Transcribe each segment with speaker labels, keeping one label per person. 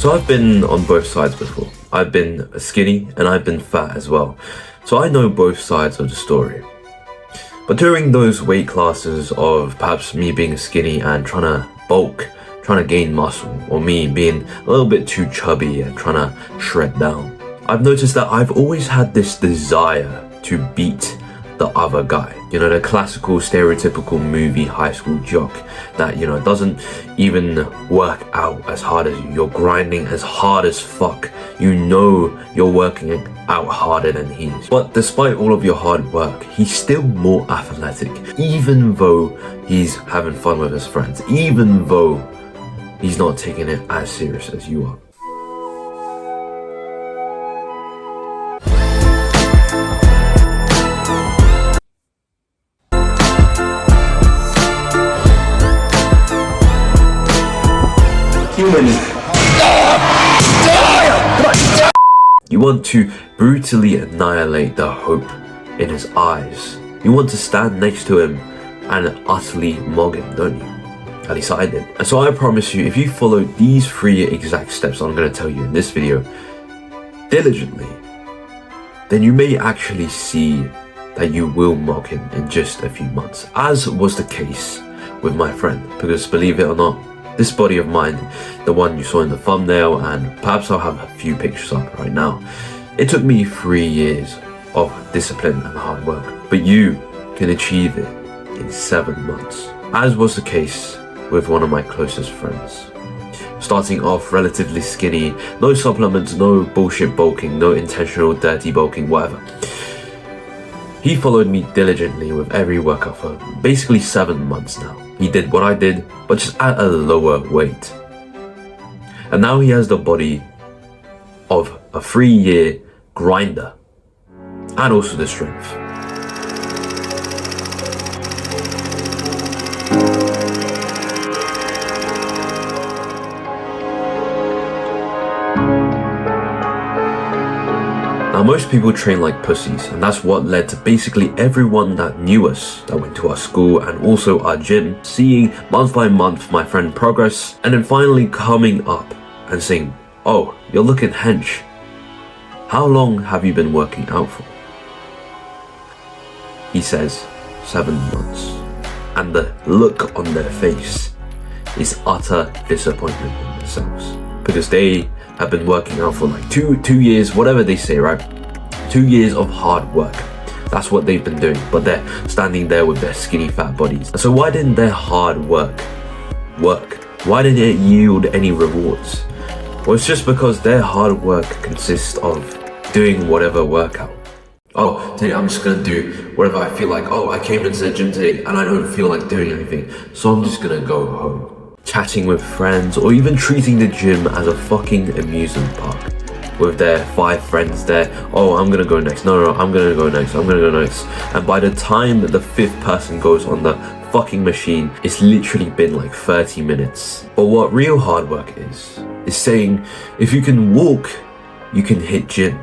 Speaker 1: So I've been on both sides before. I've been skinny and I've been fat as well. So I know both sides of the story. But during those weight classes of perhaps me being skinny and trying to bulk, trying to gain muscle, or me being a little bit too chubby and trying to shred down, I've noticed that I've always had this desire to beat the other guy. You know, the classical stereotypical movie high school jock that, you know, doesn't even work out as hard as you. You're grinding as hard as fuck. You know you're working out harder than he is. But despite all of your hard work, he's still more athletic, even though he's having fun with his friends, even though he's not taking it as serious as you are. You want to brutally annihilate the hope in his eyes. You want to stand next to him and utterly mog him, don't you? At least I did. And so I promise you, if you follow these 3 exact steps I'm going to tell you in this video diligently, then you may actually see that you will mog him in just a few months, as was the case with my friend. Because believe it or not, this body of mine, the one you saw in the thumbnail, and perhaps I'll have a few pictures up right now, it took me 3 years of discipline and hard work, but you can achieve it in 7 months, as was the case with one of my closest friends. Starting off relatively skinny, no supplements, no bullshit bulking, no intentional dirty bulking, whatever. He followed me diligently with every workout for basically 7 months now. He did what I did, but just at a lower weight. And now he has the body of a 3-year grinder, and also the strength. Now, most people train like pussies, and that's what led to basically everyone that knew us, that went to our school and also our gym, seeing month by month my friend progress, and then finally coming up and saying, "Oh, you're looking hench. How long have you been working out for?" He says, 7 months. And the look on their face is utter disappointment in themselves, because they have been working out for like two years, whatever they say, right? 2 years of hard work. That's what they've been doing, but they're standing there with their skinny fat bodies. So why didn't their hard work work? Why didn't it yield any rewards? Well, it's just because their hard work consists of doing whatever workout. Oh, today I'm just gonna do whatever I feel like. Oh, I came into the gym today and I don't feel like doing anything, so I'm just gonna go home. Chatting with friends, or even treating the gym as a fucking amusement park with their 5 friends there. Oh, I'm gonna go next. No, I'm gonna go next. I'm gonna go next. And by the time that the 5th person goes on the fucking machine, it's literally been like 30 minutes. But what real hard work is saying, if you can walk, you can hit gym.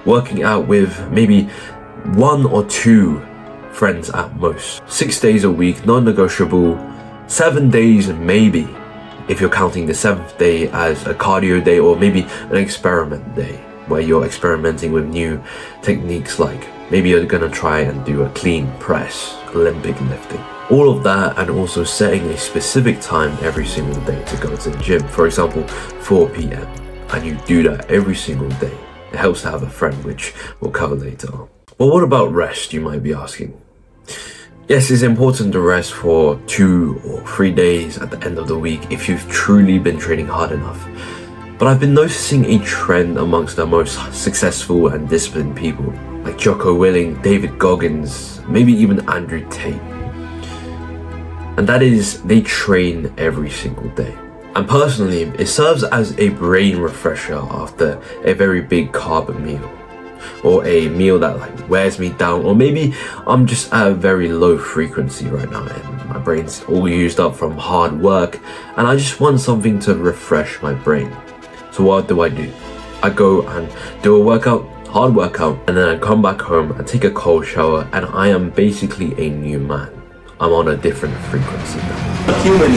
Speaker 1: Working out with maybe 1 or 2 friends at most. 6 days a week, non-negotiable. 7 days maybe, if you're counting the 7th day as a cardio day, or maybe an experiment day where you're experimenting with new techniques, like maybe you're gonna try and do a clean press, Olympic lifting. All of that, and also setting a specific time every single day to go to the gym. For example, 4 p.m. and you do that every single day. It helps to have a friend, which we'll cover later on. Well, what about rest, you might be asking? Yes, it's important to rest for 2 or 3 days at the end of the week if you've truly been training hard enough. But I've been noticing a trend amongst the most successful and disciplined people, like Jocko Willing, David Goggins, maybe even Andrew Tate. And that is, they train every single day. And personally, it serves as a brain refresher after a very big carb meal, or a meal that like wears me down, or maybe I'm just at a very low frequency right now and my brain's all used up from hard work and I just want something to refresh my brain. So what do? I go and do a workout, hard workout, and then I come back home and take a cold shower, and I am basically a new man. I'm on a different frequency now. Human.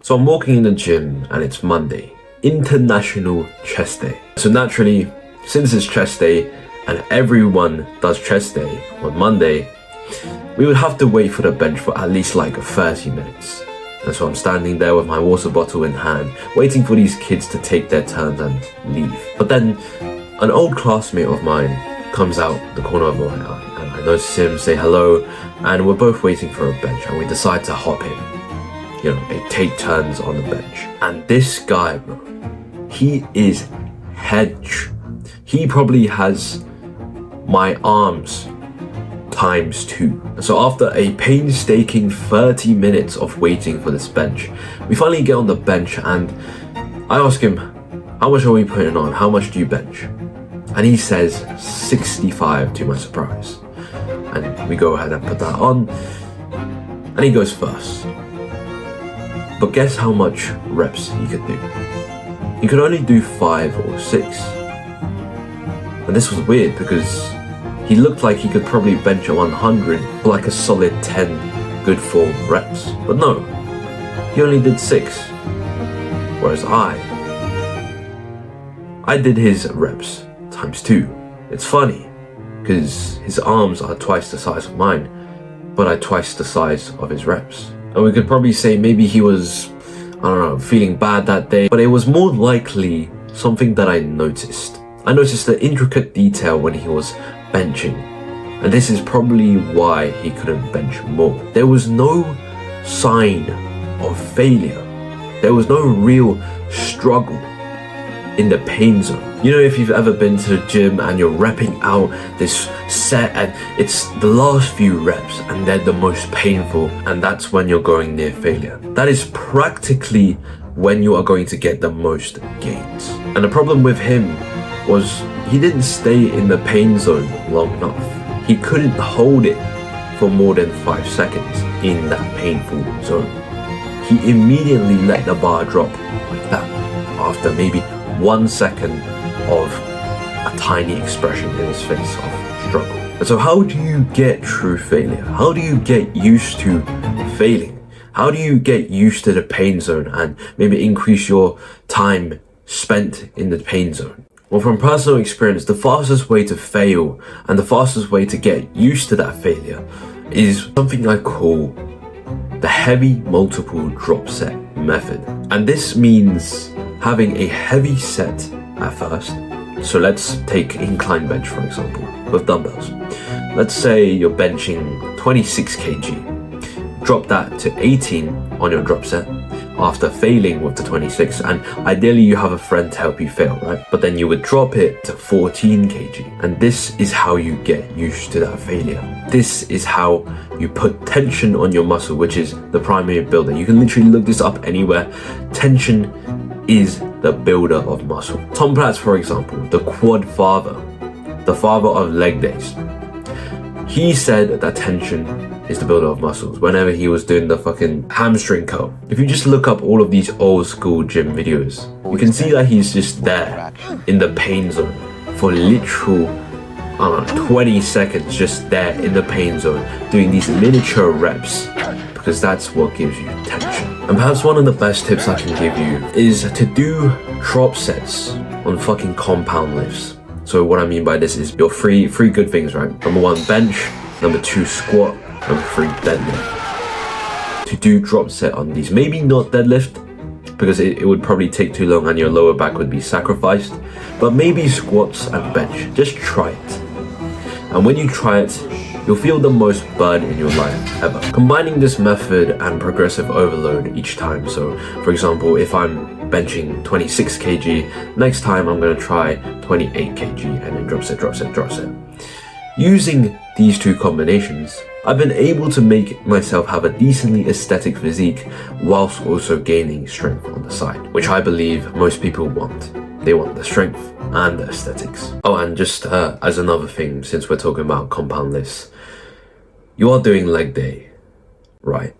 Speaker 1: So I'm walking in the gym and it's Monday, International Chest Day. So naturally, since it's chest day and everyone does chest day on Monday, we would have to wait for the bench for at least like 30 minutes. And so I'm standing there with my water bottle in hand, waiting for these kids to take their turns and leave. But then an old classmate of mine comes out the corner of my eye, and I notice him, say hello, and we're both waiting for a bench, and we decide to hop in. You know, take turns on the bench. And this guy, bro, he is hedge. He probably has my arms times 2. And so after a painstaking 30 minutes of waiting for this bench, we finally get on the bench and I ask him, how much are we putting on? How much do you bench? And he says 65 to my surprise. And we go ahead and put that on and he goes first. But guess how much reps he could do? He could only do 5 or 6. And this was weird because he looked like he could probably bench a 100 for like a solid 10 good form reps. But no, he only did 6. Whereas I did his reps times 2. It's funny because his arms are twice the size of mine, but are twice the size of his reps. And we could probably say maybe he was, I don't know, feeling bad that day, but it was more likely something that I noticed. I noticed the intricate detail when he was benching, and this is probably why he couldn't bench more. There was no sign of failure. There was no real struggle in the pain zone. You know, if you've ever been to the gym and you're repping out this set and it's the last few reps and they're the most painful, and that's when you're going near failure. That is practically when you are going to get the most gains. And the problem with him was he didn't stay in the pain zone long enough. He couldn't hold it for more than 5 seconds in that painful zone. He immediately let the bar drop like that after maybe 1 second of a tiny expression in his face of struggle. And so how do you get true failure? How do you get used to failing? How do you get used to the pain zone and maybe increase your time spent in the pain zone? Well, from personal experience, the fastest way to fail and the fastest way to get used to that failure is something I call the heavy multiple drop set method. And this means having a heavy set at first. So let's take incline bench, for example, with dumbbells. Let's say you're benching 26 kg. Drop that to 18 on your drop set after failing with the 26, and ideally you have a friend to help you fail, right? But then you would drop it to 14 kg, and this is how you get used to that failure. This is how you put tension on your muscle, which is the primary builder. You can literally look this up anywhere. Tension is the builder of muscle. Tom Platz, for example, the quad father, the father of leg days, he said that tension is the builder of muscles whenever he was doing the fucking hamstring curl. If you just look up all of these old school gym videos, you can see that he's just there in the pain zone for literal, I don't know, 20 seconds, just there in the pain zone doing these miniature reps, because that's what gives you tension. And perhaps one of the best tips I can give you is to do drop sets on fucking compound lifts. So what I mean by this is your three good things, right? Number 1, bench. Number 2, squat. Number 3, deadlift. To do drop set on these, maybe not deadlift because it would probably take too long and your lower back would be sacrificed, but maybe squats and bench. Just try it. And when you try it, you'll feel the most burn in your life ever. Combining this method and progressive overload each time. So for example, if I'm benching 26 kg, next time I'm going to try 28 kg and then drop set, drop set, drop set. Using these two combinations, I've been able to make myself have a decently aesthetic physique whilst also gaining strength on the side, which I believe most people want. They want the strength and the aesthetics. Oh, and just as another thing, since we're talking about compound lifts, you are doing leg day, right?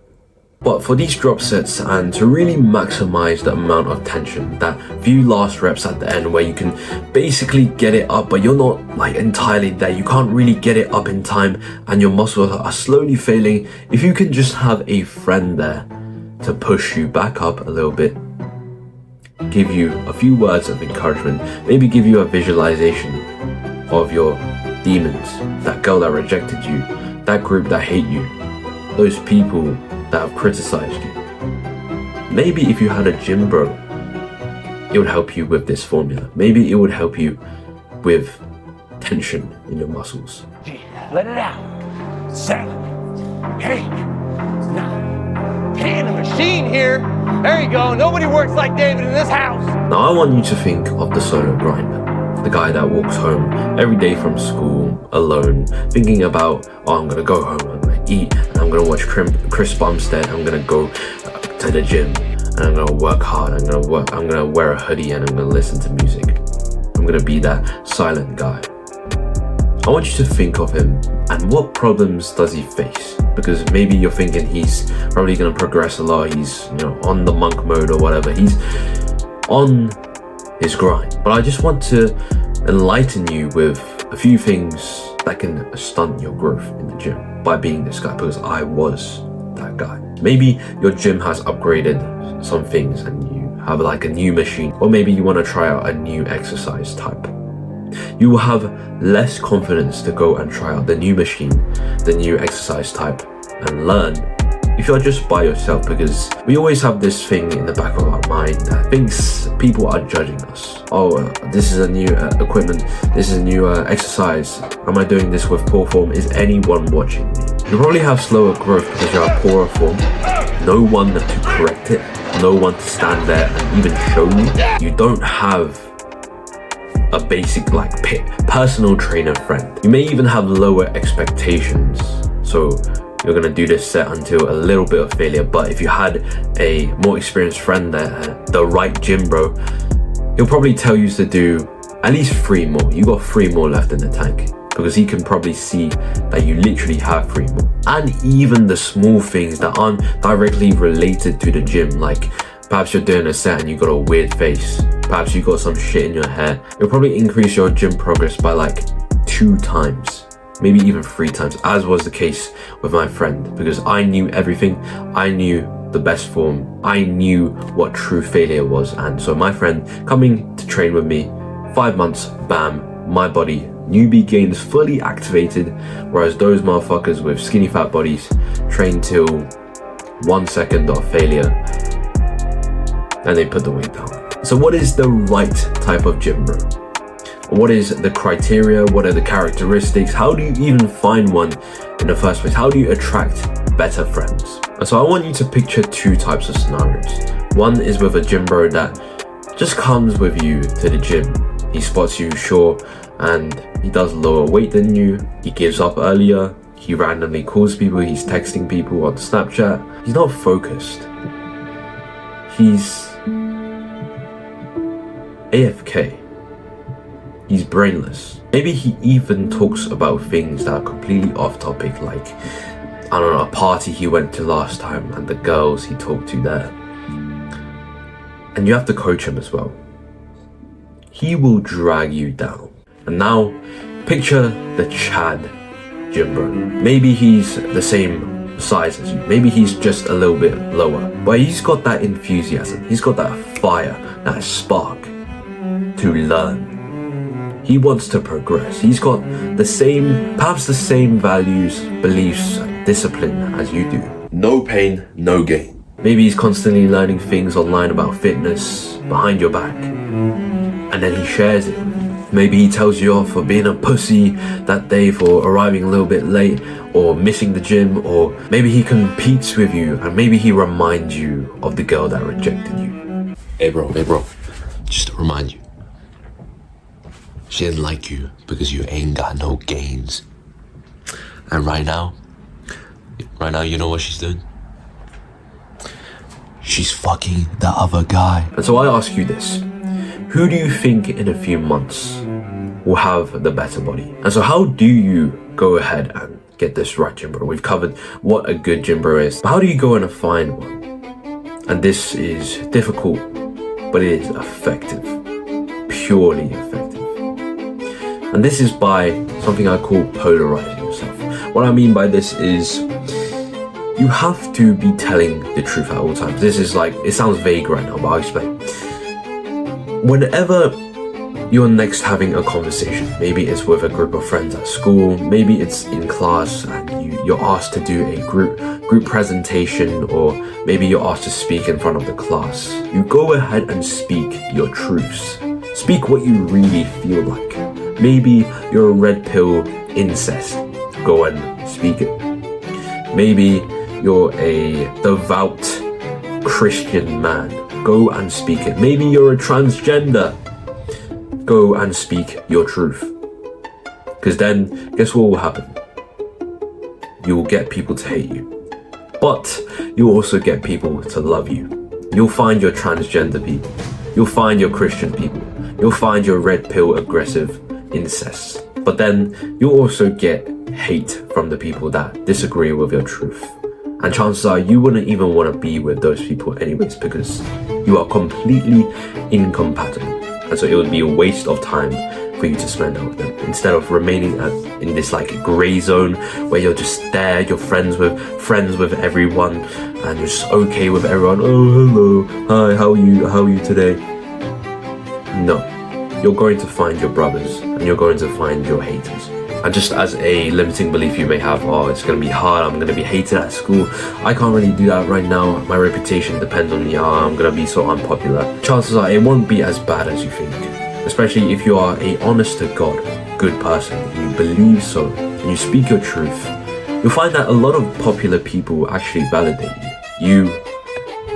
Speaker 1: But for these drop sets and to really maximize the amount of tension, that few last reps at the end where you can basically get it up, but you're not like entirely there, you can't really get it up in time and your muscles are slowly failing, if you can just have a friend there to push you back up a little bit, give you a few words of encouragement, maybe give you a visualization of your demons, that girl that rejected you, that group that hate you, those people that have criticized you. Maybe if you had a gym bro, it would help you with this formula. Maybe it would help you with tension in your muscles.
Speaker 2: Let it out. 7, 8, 9, 10. A machine here. There you go. Nobody works like David in this house.
Speaker 1: Now I want you to think of the solo grinder, the guy that walks home every day from school alone, thinking about, oh, I'm gonna go home, I'm gonna eat, and I'm gonna watch Chris Bumstead, I'm gonna go to the gym, and I'm gonna work hard, I'm gonna wear a hoodie, and I'm gonna listen to music. I'm gonna be that silent guy. I want you to think of him and what problems does he face? Because maybe you're thinking he's probably gonna progress a lot, he's on the monk mode or whatever, he's on his grind. But I just want to enlighten you with a few things that can stunt your growth in the gym by being this guy, because I was that guy. Maybe your gym has upgraded some things and you have like a new machine, or maybe you want to try out a new exercise type. You will have less confidence to go and try out the new machine, the new exercise type, and learn if you're just by yourself, because we always have this thing in the back of our mind that thinks people are judging us. Oh, this is a new equipment, this is a new exercise. Am I doing this with poor form? Is anyone watching me? You probably have slower growth because you're at poorer form. No one to correct it, no one to stand there and even show you. You don't have a basic personal trainer friend. You may even have lower expectations, so you're gonna do this set until a little bit of failure. But if you had a more experienced friend there, the right gym bro, he'll probably tell you to do at least 3 more. You got 3 more left in the tank, because he can probably see that you literally have 3 more. And even the small things that aren't directly related to the gym, like perhaps you're doing a set and you got a weird face, perhaps you got some shit in your hair, it'll probably increase your gym progress by like 2 times, maybe even 3 times, as was the case with my friend, because I knew everything. I knew the best form, I knew what true failure was. And so my friend coming to train with me, 5 months, bam, my body, newbie gains fully activated, whereas those motherfuckers with skinny fat bodies train till 1 second of failure and they put the weight down. So what is the right type of gym bro? What is the criteria? What are the characteristics? How do you even find one in the first place? How do you attract better friends? And so I want you to picture 2 types of scenarios. One is with a gym bro that just comes with you to the gym. He spots you, sure, and he does lower weight than you. He gives up earlier. He randomly calls people. He's texting people on Snapchat. He's not focused. He's AFK. He's brainless. Maybe he even talks about things that are completely off topic, like, I don't know, a party he went to last time and the girls he talked to there. And you have to coach him as well. He will drag you down. And now, picture the Chad gym bro. Maybe he's the same size as you. Maybe he's just a little bit lower. But he's got that enthusiasm. He's got that fire, that spark to learn. He wants to progress. He's got the same, perhaps the same values, beliefs, discipline as you do. No pain, no gain. Maybe he's constantly learning things online about fitness behind your back, and then he shares it with you. Maybe he tells you off for being a pussy that day, for arriving a little bit late, or missing the gym, or maybe he competes with you, and maybe he reminds you of the girl that rejected you.
Speaker 3: Hey bro, just to remind you, she didn't like you because you ain't got no gains. And right now, you know what she's doing? She's fucking the other guy.
Speaker 1: And so I ask you this. Who do you think in a few months will have the better body? And so how do you go ahead and get this right gym bro? We've covered what a good gym bro is. But how do you go and find one? And this is difficult, but it is effective. Purely effective. And this is by something I call polarizing yourself. What I mean by this is you have to be telling the truth at all times. This is like, it sounds vague right now, but I'll explain. Whenever you're next having a conversation, maybe it's with a group of friends at school, maybe it's in class and you're asked to do a group presentation, or maybe you're asked to speak in front of the class, you go ahead and speak your truths. Speak what you really feel like. Maybe you're a red pill incest. Go and speak it. Maybe you're a devout Christian man. Go and speak it. Maybe you're a transgender. Go and speak your truth. Because then, guess what will happen? You will get people to hate you. But you'll also get people to love you. You'll find your transgender people. You'll find your Christian people. You'll find your red pill aggressive incest. But then you'll also get hate from the people that disagree with your truth. And chances are you wouldn't even want to be with those people anyways, because you are completely incompatible. And so it would be a waste of time for you to spend out with them, instead of remaining in this like grey zone where you're just there, you're friends with everyone, and you're just okay with everyone. Oh, hello, hi, how are you today? No, you're going to find your brothers, and you're going to find your haters. And just as a limiting belief you may have, oh, it's going to be hard, I'm going to be hated at school, I can't really do that right now, my reputation depends on me, I'm going to be so unpopular. Chances are it won't be as bad as you think, especially if you are a honest to God, good person, and you believe so, and you speak your truth. You'll find that a lot of popular people actually validate you. You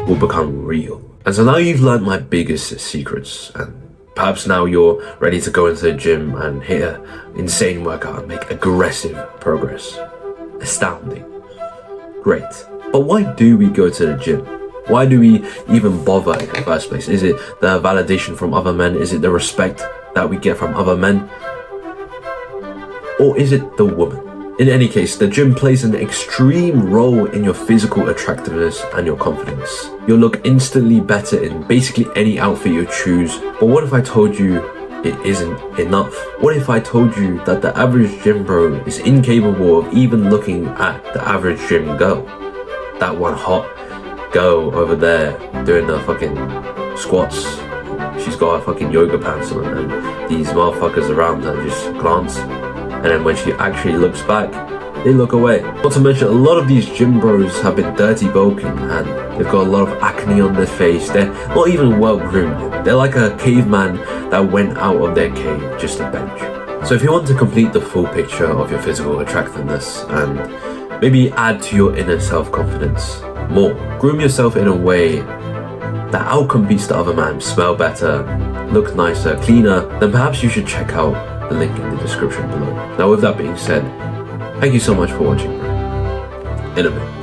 Speaker 1: will become real. And so now you've learned my biggest secrets, and perhaps now you're ready to go into the gym and hit an insane workout and make aggressive progress. Astounding. Great. But why do we go to the gym? Why do we even bother in the first place? Is it the validation from other men? Is it the respect that we get from other men? Or is it the woman? In any case, the gym plays an extreme role in your physical attractiveness and your confidence. You'll look instantly better in basically any outfit you choose. But what if I told you it isn't enough? What if I told you that the average gym bro is incapable of even looking at the average gym girl? That one hot girl over there doing the fucking squats. She's got her fucking yoga pants on, and these motherfuckers around her just glance. And then when she actually looks back, they look away. Not to mention, a lot of these gym bros have been dirty bulking, and they've got a lot of acne on their face. They're not even well groomed. They're like a caveman that went out of their cave just to bench. So if you want to complete the full picture of your physical attractiveness and maybe add to your inner self-confidence more, groom yourself in a way that outcompetes the other man, smell better, look nicer, cleaner, then perhaps you should check out the link in the description below. Now with that being said, thank you so much for watching. In a bit.